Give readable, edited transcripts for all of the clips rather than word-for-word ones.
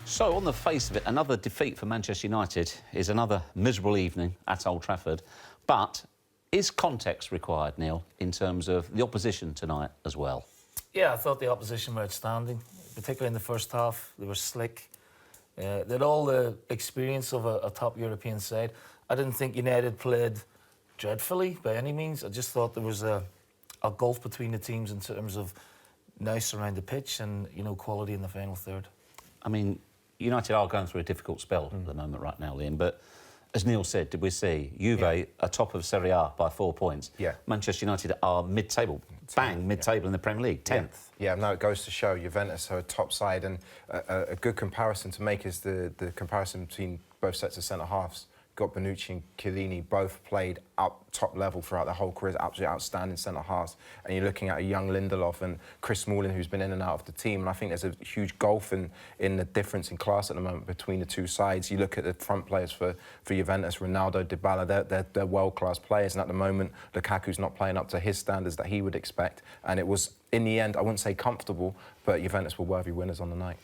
So, on the face of it, another defeat for Manchester United is another miserable evening at Old Trafford. But is context required, Neil, in terms of the opposition tonight as well? Yeah, I thought the opposition were outstanding, particularly in the first half. They were slick. They had all the experience of a top European side. I didn't think United played dreadfully by any means. I just thought there was a gulf between the teams in terms of nous around the pitch and, you know, quality in the final third. I mean, United are going through a difficult spell at the moment right now, Liam, but as Neil said, did we see Juve are top of Serie A by 4 points? Yeah. Manchester United are mid-table, mid-table in the Premier League, 10th. Yeah, no, it goes to show Juventus are a top side, and a good comparison to make is the comparison between both sets of centre-halves. Got Bonucci and Chiellini both played up top level throughout their whole careers, absolutely outstanding centre-halves. And you're looking at a young Lindelof and Chris Smalling, who's been in and out of the team. And I think there's a huge gulf in the difference in class at the moment between the two sides. You look at the front players for Juventus, Ronaldo, Dybala, they're world-class players. And at the moment, Lukaku's not playing up to his standards that he would expect. And it was, in the end, I wouldn't say comfortable, but Juventus were worthy winners on the night.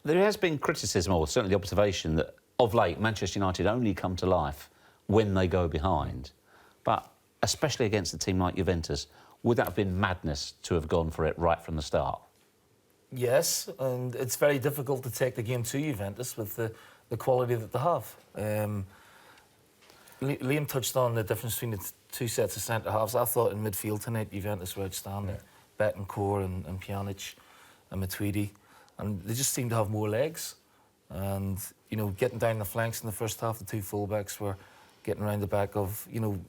There has been criticism, or certainly the observation, that of late, Manchester United only come to life when they go behind. But especially against a team like Juventus, would that have been madness to have gone for it right from the start? Yes, and it's very difficult to take the game to Juventus with the quality that they have. Liam touched on the difference between the two sets of centre-halves. I thought in midfield tonight, Juventus were outstanding. Betancourt and Pjanic and Matuidi. And they just seemed to have more legs. And, you know, getting down the flanks in the first half, the two full-backs were getting around the back of, you know,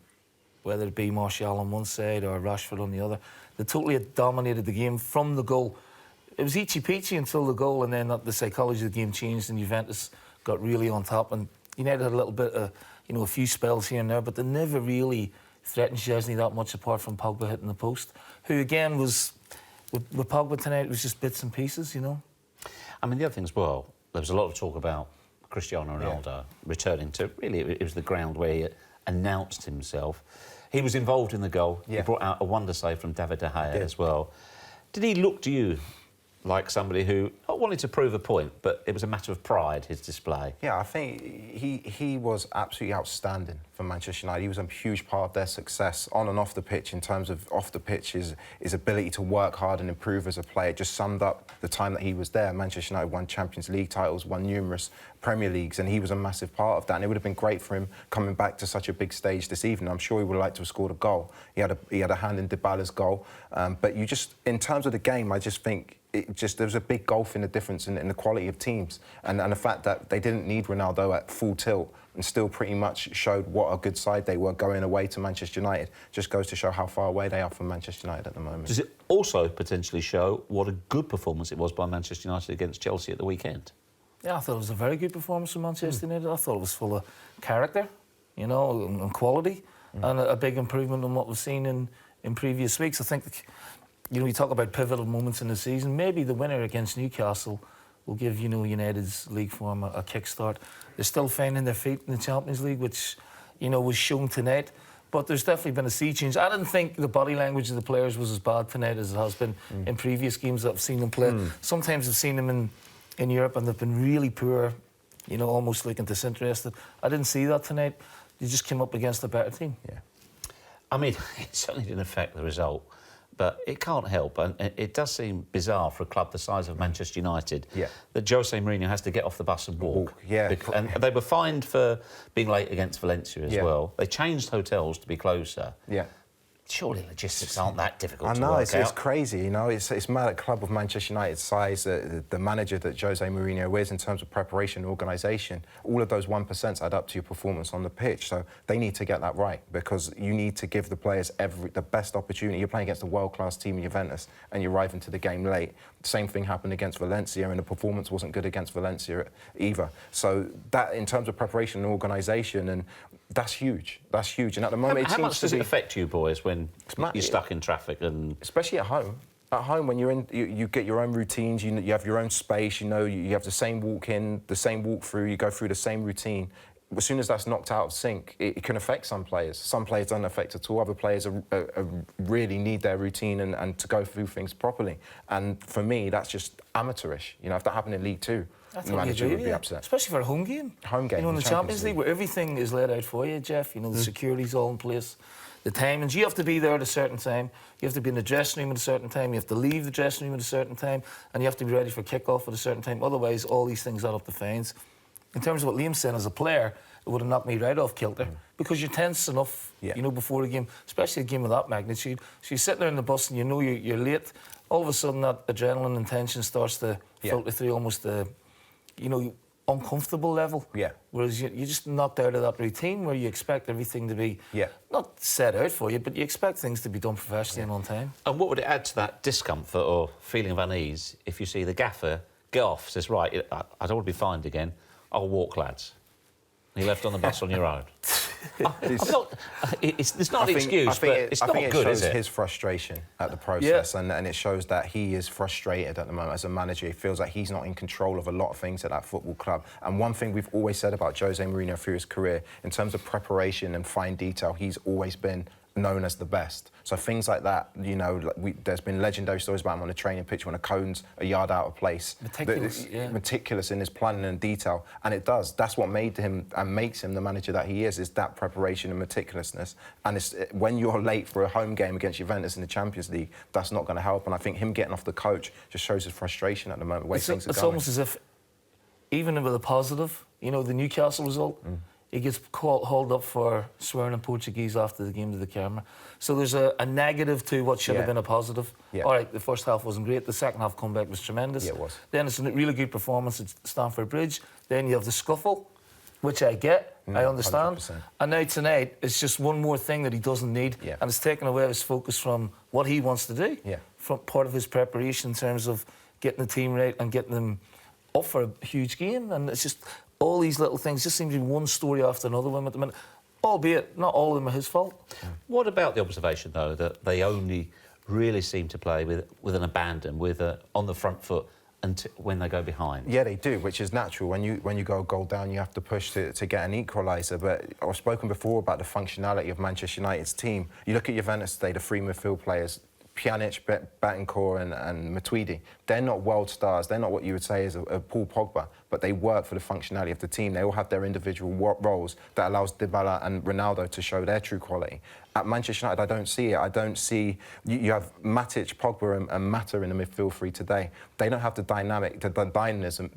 whether it be Martial on one side or Rashford on the other. They totally dominated the game from the goal. It was eachy-peachy until the goal, and then the psychology of the game changed and Juventus got really on top. And United had a little bit of, you know, a few spells here and there, but they never really threatened Szczesny that much apart from Pogba hitting the post, who, again, was, with Pogba tonight, it was just bits and pieces, you know. I mean, the other thing as well, there was a lot of talk about Cristiano Ronaldo returning to, really, it was the ground where he announced himself. He was involved in the goal. He brought out a wonder save from David De Gea as well. Did he look to you like somebody who not wanted to prove a point, but it was a matter of pride, his display? Yeah, I think he was absolutely outstanding for Manchester United. He was a huge part of their success on and off the pitch. In terms of off the pitch, his ability to work hard and improve as a player. It just summed up the time that he was there. Manchester United won Champions League titles, won numerous Premier Leagues, and he was a massive part of that. And it would have been great for him coming back to such a big stage this evening. I'm sure he would have liked to have scored a goal. He had a hand in Dybala's goal. But you just, in terms of the game, I just think there was a big gulf in the difference in the quality of teams, and the fact that they didn't need Ronaldo at full tilt and still pretty much showed what a good side they were going away to Manchester United. Just goes to show how far away they are from Manchester United at the moment. Does it also potentially show what a good performance it was by Manchester United against Chelsea at the weekend? Yeah, I thought it was a very good performance from Manchester United. I thought it was full of character, you know, and quality, and a big improvement on what we've seen in previous weeks. I think, you know, we talk about pivotal moments in the season. Maybe the winner against Newcastle will give, you know, United's league form a kick-start. They're still finding their feet in the Champions League, which, you know, was shown tonight. But there's definitely been a sea change. I didn't think the body language of the players was as bad tonight as it has been in previous games that I've seen them play. Sometimes I've seen them in Europe and they've been really poor, you know, almost looking disinterested. I didn't see that tonight. They just came up against a better team. Yeah. I mean, it certainly didn't affect the result. But it can't help, and it does seem bizarre for a club the size of Manchester United that Jose Mourinho has to get off the bus and walk. And they were fined for being late against Valencia as well. They changed hotels to be closer. Surely logistics aren't that difficult to work out. It's crazy, you know. It's mad at a club of Manchester United's size, the manager that Jose Mourinho is in terms of preparation and organisation. All of those 1% add up to your performance on the pitch. So they need to get that right, because you need to give the players the best opportunity. You're playing against a world-class team in Juventus and you arrive into the game late. Same thing happened against Valencia, and the performance wasn't good against Valencia either. So that, in terms of preparation and organisation, and that's huge. That's huge. And at the moment, how much does it affect you boys when you're stuck in traffic, and especially at home? At home, when you're in, you get your own routines. You have your own space. You know, you have the same walk in, the same walk through. You go through the same routine. As soon as that's knocked out of sync, it can affect some players. Some players don't affect at all. Other players really need their routine and to go through things properly. And for me, that's just amateurish. You know, if that happened in League Two, the manager would be upset. Especially for a home game. Home game. You know, in the Champions League, where everything is laid out for you, Jeff. You know, the security's all in place. The timings, you have to be there at a certain time. You have to be in the dressing room at a certain time. You have to leave the dressing room at a certain time. And you have to be ready for kick-off at a certain time. Otherwise, all these things add up to fines. In terms of what Liam's saying, as a player, it would have knocked me right off kilter. Because you're tense enough, you know, before a game, especially a game of that magnitude. So you're sitting there in the bus and you know you're late. All of a sudden, that adrenaline and tension starts to filter through almost the, you know, uncomfortable level. Yeah. Whereas you're just knocked out of that routine where you expect everything to be not set out for you, but you expect things to be done professionally and on time. And what would it add to that discomfort or feeling of unease if you see the gaffer get off, says, right, I don't want to be fined again, I'll walk, lads. And you're left on the bus on your own. It's not an excuse, but it's not good, is it? I think it shows his frustration at the process, and it shows that he is frustrated at the moment as a manager. He feels like he's not in control of a lot of things at that football club. And one thing we've always said about Jose Mourinho through his career, in terms of preparation and fine detail, he's always been known as the best. So things like that, you know, there's been legendary stories about him on the training pitch when a cone's a yard out of place. Meticulous in his planning and detail. And it does. That's what made him and makes him the manager that he is that preparation and meticulousness. And when you're late for a home game against Juventus in the Champions League, that's not going to help. And I think him getting off the coach just shows his frustration at the moment, the way things are going. It's almost as if, even with a positive, you know, the Newcastle result, he gets hauled up for swearing in Portuguese after the game to the camera. So there's a negative to what should have been a positive. All right, the first half wasn't great. The second half comeback was tremendous. Yeah, it was. Then it's a really good performance at Stamford Bridge. Then you have the scuffle, which I get, I understand. 100%. And now tonight, it's just one more thing that he doesn't need. And it's taken away his focus from what he wants to do. From part of his preparation in terms of getting the team right and getting them up for a huge game. And it's just all these little things just seem to be one story after another one at the minute, albeit not all of them are his fault. What about the observation, though, that they only really seem to play with an abandon, on the front foot, when they go behind? Yeah, they do, which is natural. When you go a goal down, you have to push to get an equaliser. But I've spoken before about the functionality of Manchester United's team. You look at Juventus today, the three midfield players, Pjanic, Betancourt and Matuidi, they're not world stars. They're not what you would say is a Paul Pogba, but they work for the functionality of the team. They all have their individual roles that allows Dybala and Ronaldo to show their true quality. At Manchester United, I don't see it. I don't see... You have Matic, Pogba and Mata in the midfield three today. They don't have the dynamism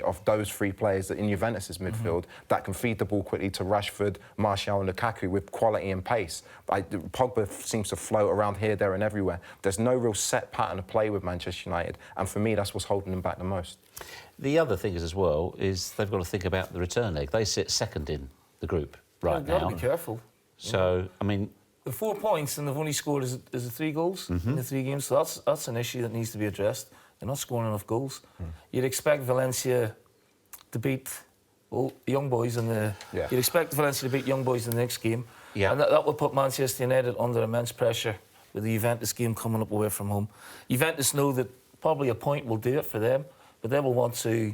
of those three players that in Juventus' midfield that can feed the ball quickly to Rashford, Martial and Lukaku with quality and pace. Pogba seems to float around here, there and everywhere. There's no real set pattern of play with Manchester United, and for me, that's what's holding them back the most. The other thing is, as well, is they've got to think about the return leg. They sit second in the group now. You've got to be careful. So, I mean... The 4 points, and they've only scored is it 3 goals in the 3 games, so that's an issue that needs to be addressed. They're not scoring enough goals. You'd expect Valencia to beat young boys in the... You'd expect Valencia to beat young boys in the next game. And that will put Manchester United under immense pressure with the Juventus game coming up away from home. Juventus know that probably a point will do it for them, but they will want to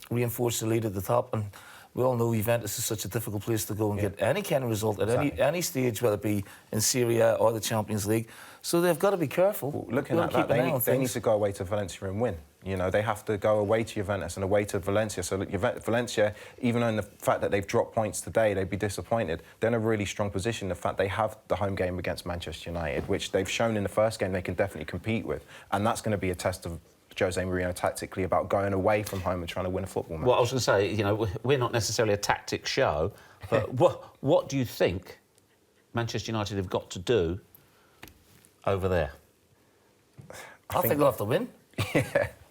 reinforce the lead at the top. And we all know Juventus is such a difficult place to go and get any kind of result at any stage, whether it be in Serie A or the Champions League. So they've got to be careful. Well, looking at that, they need to go away to Valencia and win. You know, they have to go away to Juventus and away to Valencia. So Valencia, even on the fact that they've dropped points today, they'd be disappointed. They're in a really strong position. The fact they have the home game against Manchester United, which they've shown in the first game they can definitely compete with. And that's going to be a test of Jose Mourinho tactically about going away from home and trying to win a football match. Well, I was going to say, you know, we're not necessarily a tactics show, but what do you think Manchester United have got to do over there? I think they'll have to win.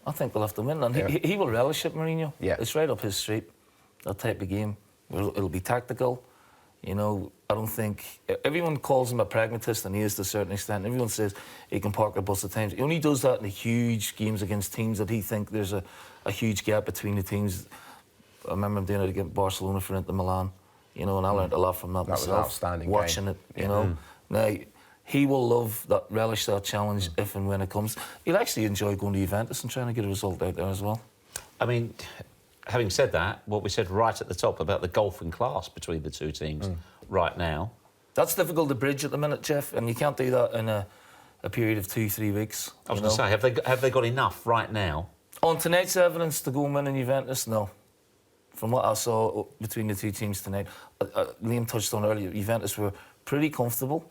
I think they'll have to win, and he will relish it, Mourinho. It's right up his street, that type of game. It'll be tactical. You know, I don't think... Everyone calls him a pragmatist, and he is to a certain extent. Everyone says he can park the bus at times. He only does that in the huge games against teams that he think there's a huge gap between the teams. I remember him doing it against Barcelona for Inter Milan, you know, and I learned a lot from that myself. Was an outstanding watching game. It, you know. Now, he will love that, relish that challenge if and when it comes. He'll actually enjoy going to Juventus and trying to get a result out there as well. I mean... Having said that, what we said right at the top about the golfing class between the two teams right now... That's difficult to bridge at the minute, Jeff, and you can't do that in a period of 2-3 weeks. I was going to say, have they got enough right now? On tonight's evidence to go and win in Juventus, no. From what I saw between the two teams tonight, Liam touched on earlier, Juventus were pretty comfortable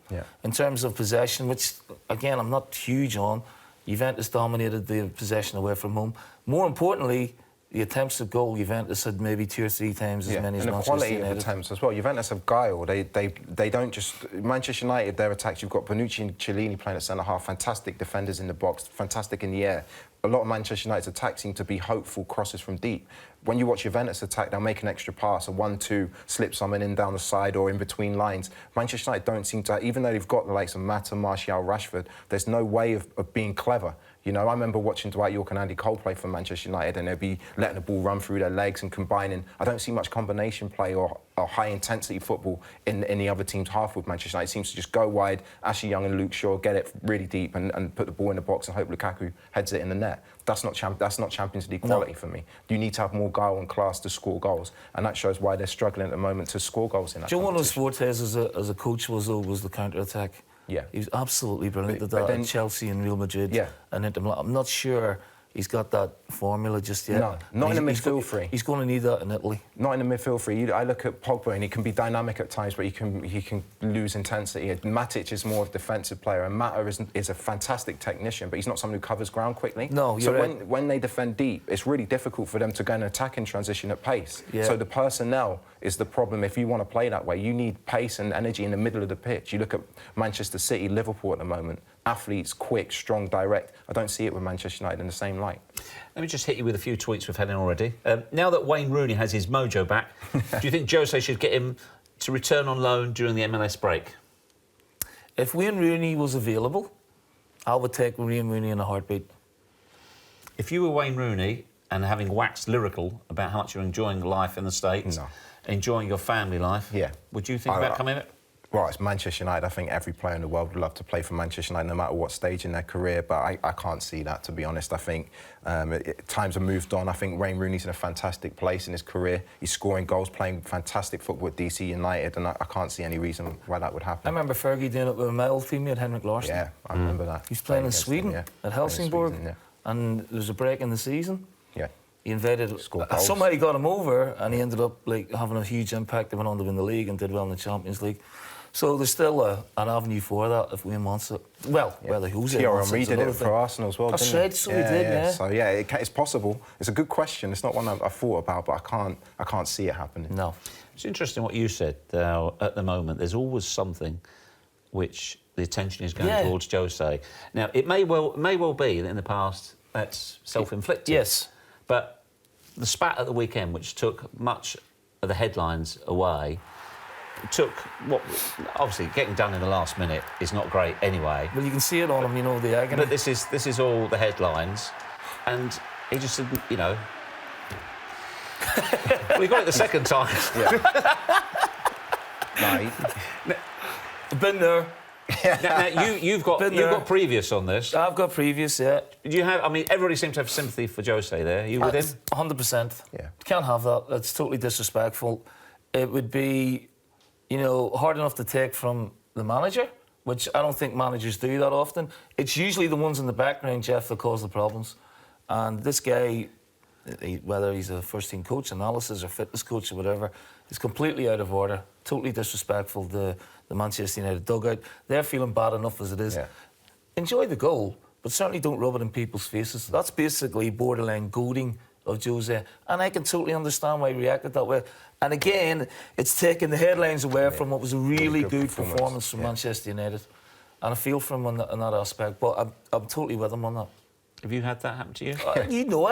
in terms of possession, which, again, I'm not huge on. Juventus dominated the possession away from home. More importantly, the attempts at goal, Juventus had maybe 2 or 3 times as many as Manchester United. And the quality of attempts as well. Juventus have guile. They don't just... Manchester United, their attacks, you've got Bonucci and Chiellini playing at centre-half, fantastic defenders in the box, fantastic in the air. A lot of Manchester United's attacks seem to be hopeful crosses from deep. When you watch Juventus attack, they'll make an extra pass, a 1-2, slip someone in down the side or in between lines. Manchester United don't seem to... Even though they've got the likes of Mata, Martial, Rashford, there's no way of being clever. You know, I remember watching Dwight York and Andy Cole play for Manchester United, and they'd be letting the ball run through their legs and combining. I don't see much combination play or high-intensity football in the other team's half with Manchester United. It seems to just go wide, Ashley Young and Luke Shaw get it really deep and put the ball in the box and hope Lukaku heads it in the net. That's not Champions League quality for me. You need to have more guile and class to score goals, and that shows why they're struggling at the moment to score goals in that competition. One of his fortes as a coach was the counter-attack. Yeah. He was absolutely brilliant at that in Chelsea and Real Madrid. Yeah. And Inter Milan. I'm not sure he's got that formula just yet. No, not in the midfield three. He's going to need that in Italy. Not in the midfield three. I look at Pogba and he can be dynamic at times, but he can lose intensity. Matic is more of a defensive player, and Mata is a fantastic technician, but he's not someone who covers ground quickly. No, you're right. So when they defend deep, it's really difficult for them to go and attack in transition at pace. Yeah. So the personnel is the problem. If you want to play that way, you need pace and energy in the middle of the pitch. You look at Manchester City, Liverpool at the moment. Athletes, quick, strong, direct. I don't see it with Manchester United in the same light. Let me just hit you with a few tweets we've had in already. Now that Wayne Rooney has his mojo back, do you think Jose should get him to return on loan during the MLS break? If Wayne Rooney was available, I would take Wayne Rooney in a heartbeat. If you were Wayne Rooney and having waxed lyrical about how much you're enjoying life in the States, enjoying your family life, would you think about coming in? Well, it's Manchester United. I think every player in the world would love to play for Manchester United, no matter what stage in their career, but I can't see that, to be honest. I think times have moved on. I think Wayne Rooney's in a fantastic place in his career. He's scoring goals, playing fantastic football at DC United, and I can't see any reason why that would happen. I remember Fergie doing it with my old teammate, Henrik Larsson. Yeah, I remember that. He's playing in Sweden, at Helsingborg, and there was a break in the season. Yeah. He invaded. Somebody got him over, and he ended up having a huge impact. They went on to win the league and did well in the Champions League. So there's still an avenue for that if Wayne wants it. Well, whether who's it wants it. Thierry Henry did it for Arsenal as well, That's right, so he did, yeah. So it's possible. It's a good question. It's not one I've thought about, but I can't see it happening. No. It's interesting what you said. At the moment, there's always something which the attention is going towards Jose. Now, it may well be that in the past that's self-inflicted. Yes. But the spat at the weekend, which took much of the headlines away, took what obviously getting done in the last minute is not great anyway. Well, you can see it on him, the agony. But this is all the headlines, and he just said, well, he got it the second time. Been there. Now you've got previous on this. I've got previous, yeah. Do you have? I mean, everybody seems to have sympathy for Jose there. Are you with him? 100%. Yeah. Can't have that. That's totally disrespectful. It would be, hard enough to take from the manager, which I don't think managers do that often. It's usually the ones in the background, Jeff, that cause the problems. And this guy, whether he's a first-team coach, analysis or fitness coach or whatever, is completely out of order, totally disrespectful to the Manchester United dugout. They're feeling bad enough as it is. Yeah. Enjoy the goal, but certainly don't rub it in people's faces. That's basically borderline goading of Jose, and I can totally understand why he reacted that way. And again, it's taking the headlines away from what was a really good performance from Manchester United. And I feel for him on that aspect, but I'm totally with him on that. Have you had that happen to you? I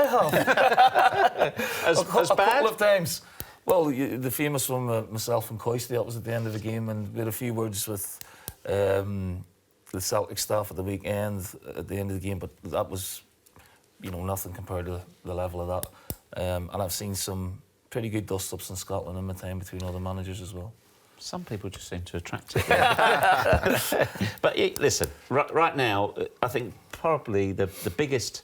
have. as a bad? Couple of times. Well, the famous one with myself and Coisty, that was at the end of the game, and we had a few words with the Celtic staff at the weekend, at the end of the game, but that was, nothing compared to the level of that. And I've seen some pretty good dust-ups in Scotland in my time between other managers as well. Some people just seem to attract it. But listen, right now, I think probably the biggest,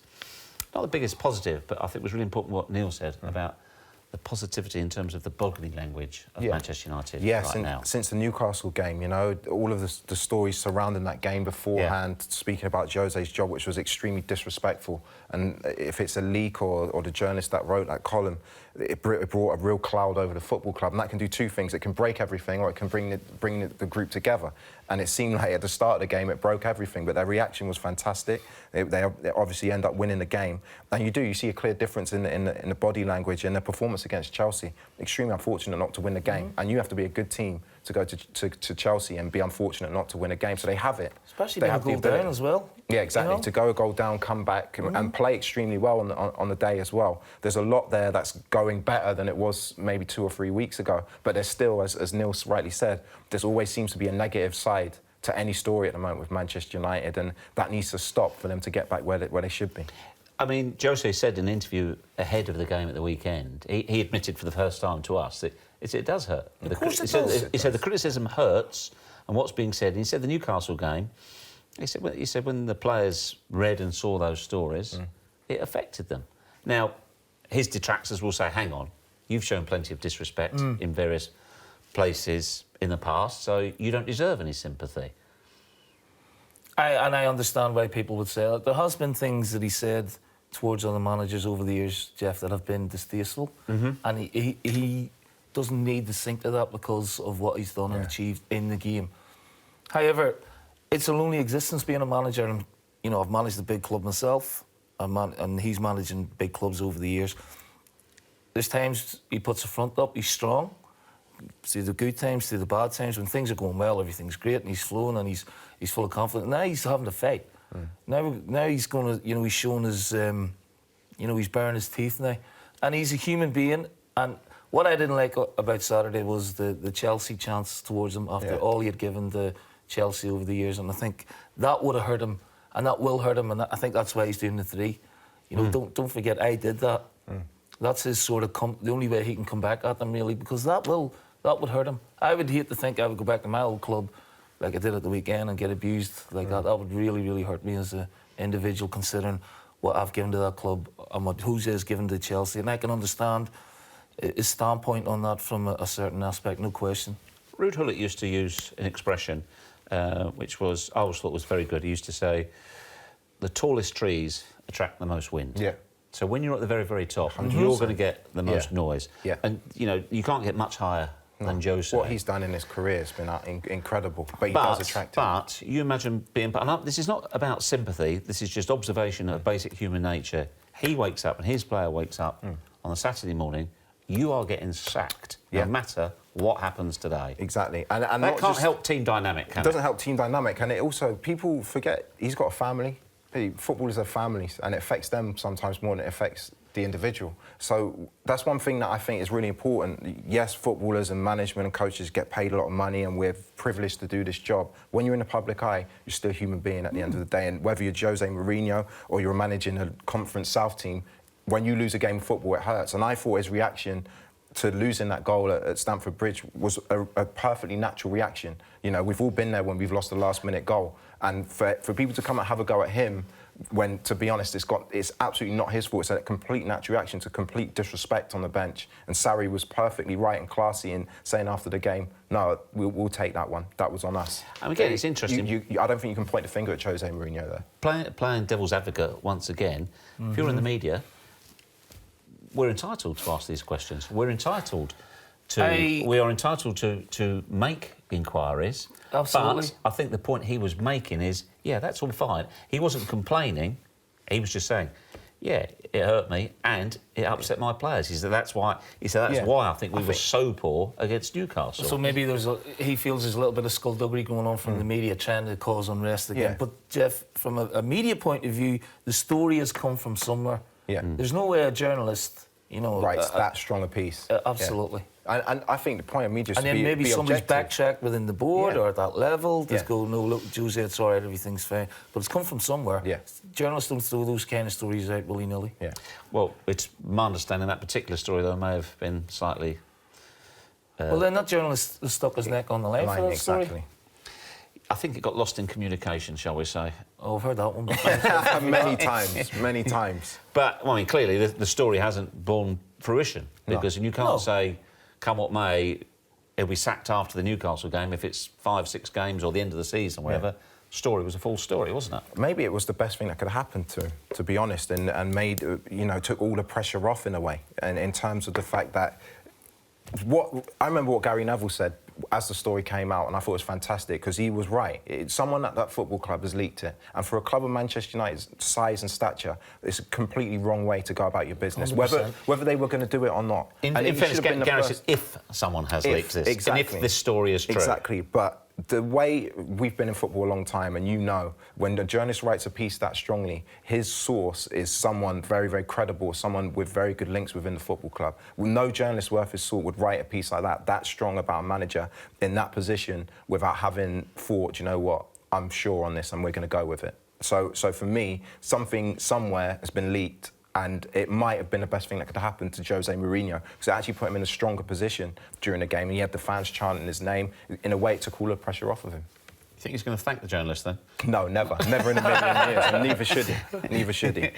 not the biggest positive, but I think it was really important what Neil said about the positivity in terms of the body language of Manchester United now. Since the Newcastle game, you know, all of the stories surrounding that game beforehand, speaking about Jose's job, which was extremely disrespectful. And if it's a leak or the journalist that wrote that column, it brought a real cloud over the football club. And that can do two things. It can break everything, or it can bring the group together. And it seemed like at the start of the game, it broke everything. But their reaction was fantastic. They obviously end up winning the game. And you see a clear difference in the body language and their performance against Chelsea. Extremely unfortunate not to win the game. And you have to be a good team to go to Chelsea and be unfortunate not to win a game. So they have it. Especially being a goal down as well. Yeah, exactly. You know? To go a goal down, come back and play extremely well on the day as well. There's a lot there that's going better than it was maybe 2 or 3 weeks ago. But there's still, as Neil rightly said, there always seems to be a negative side to any story at the moment with Manchester United, and that needs to stop for them to get back where they should be. I mean, Jose said in an interview ahead of the game at the weekend, he admitted for the first time to us that it does hurt. Of course it does. He said the criticism hurts and what's being said. And he said the Newcastle game, he said when the players read and saw those stories, it affected them. Now, his detractors will say, hang on, you've shown plenty of disrespect in various places in the past, so you don't deserve any sympathy. I understand why people would say that. There has been things that he said towards other managers over the years, Jeff, that have been distasteful, and he doesn't need to sink to that because of what he's done and achieved in the game. However, it's a lonely existence being a manager, and you know, I've managed a big club myself, and he's managing big clubs over the years. There's times he puts the front up, he's strong, through the good times, through the bad times. When things are going well, everything's great, and he's flowing, and he's full of confidence. Now he's having to fight. Now he's going to, you know, he's showing his, you know, he's baring his teeth now, and he's a human being. And what I didn't like about Saturday was the Chelsea chance towards him after all he had given to Chelsea over the years, and I think that would have hurt him, and that will hurt him, and I think that's why he's doing the 3. You know, don't forget I did that. That's his sort of the only way he can come back at them, really, because that would hurt him. I would hate to think I would go back to my old club like I did at the weekend and get abused like that. That would really, really hurt me as an individual, considering what I've given to that club and what Jose has given to Chelsea. And I can understand his standpoint on that from a certain aspect, no question. Ruud Gullit used to use an expression which I always thought was very good. He used to say, the tallest trees attract the most wind. Yeah. So when you're at the very, very top, you're going to get the most noise. Yeah. And, you know, you can't get much higher than Jose. What he's done in his career has been incredible, but he does attract it. But you imagine being... And this is not about sympathy, this is just observation of basic human nature. He wakes up and his player wakes up on a Saturday morning, you are getting sacked, no matter what happens today. Exactly. And that can't help team dynamic, can it? It doesn't help team dynamic, and it also... People forget he's got a family. Footballers are families, and it affects them sometimes more than it affects the individual. So that's one thing that I think is really important. Yes, footballers and management and coaches get paid a lot of money, and we're privileged to do this job. When you're in the public eye, you're still a human being at the end of the day, and whether you're Jose Mourinho or you're managing a Conference South team, when you lose a game of football, it hurts. And I thought his reaction to losing that goal at Stamford Bridge was a perfectly natural reaction. You know, we've all been there when we've lost a last-minute goal. And for people to come and have a go at him, when, to be honest, it's absolutely not his fault. It's a complete natural reaction to complete disrespect on the bench. And Sarri was perfectly right and classy in saying after the game, no, we'll take that one. That was on us. And again, it's interesting. I don't think you can point the finger at Jose Mourinho there. Playing devil's advocate once again, if you're in the media, we're entitled to ask these questions. We're entitled to... We are entitled to make inquiries. Absolutely. But I think the point he was making is, yeah, that's all fine. He wasn't complaining. He was just saying, yeah, it hurt me and it upset my players. He said that's why I think we were so poor against Newcastle. So maybe he feels there's a little bit of skullduggery going on from the media trying to cause unrest again. Yeah. But Jeff, from a media point of view, the story has come from somewhere. Yeah. There's no way a journalist, you know, writes that strong a piece. Absolutely. Yeah. And I think the point of me just and then maybe somebody's backtracked within the board or at that level. Just go, no, look, Jose, it's all right, everything's fine. But it's come from somewhere. Yeah. Journalists don't throw those kind of stories out willy-nilly. Yeah. Well, it's my understanding that particular story, though, may have been slightly... well, then that journalist stuck his neck on the line for that exactly. story. I think it got lost in communication, shall we say. Oh, I've heard that one before. Many times. But, well, I mean, clearly, the story hasn't borne fruition, because you can't say, come what may, he'll be sacked after the Newcastle game if it's 5, 6 games or the end of the season, whatever. Story was a full story, wasn't it? Maybe it was the best thing that could have happened to be honest, and made, you know, took all the pressure off in a way, and in terms of the fact that I remember what Gary Neville said as the story came out, and I thought it was fantastic, because he was right. Someone at that football club has leaked it, and for a club of Manchester United's size and stature, it's a completely wrong way to go about your business, 100%. whether they were going to do it or not. In fairness, Gary says if someone has leaked this, exactly. and if this story is true. Exactly, but the way we've been in football a long time, and you know, when the journalist writes a piece that strongly, his source is someone very, very credible, someone with very good links within the football club. No journalist worth his salt would write a piece like that strong about a manager in that position without having thought, you know what, I'm sure on this and we're going to go with it. So for me, something somewhere has been leaked, and it might have been the best thing that could have happened to Jose Mourinho, because it actually put him in a stronger position during the game, and he had the fans chanting his name. In a way, it took all the pressure off of him. You think he's going to thank the journalist then? No, never. Never in a million years, and neither should he. Neither should he.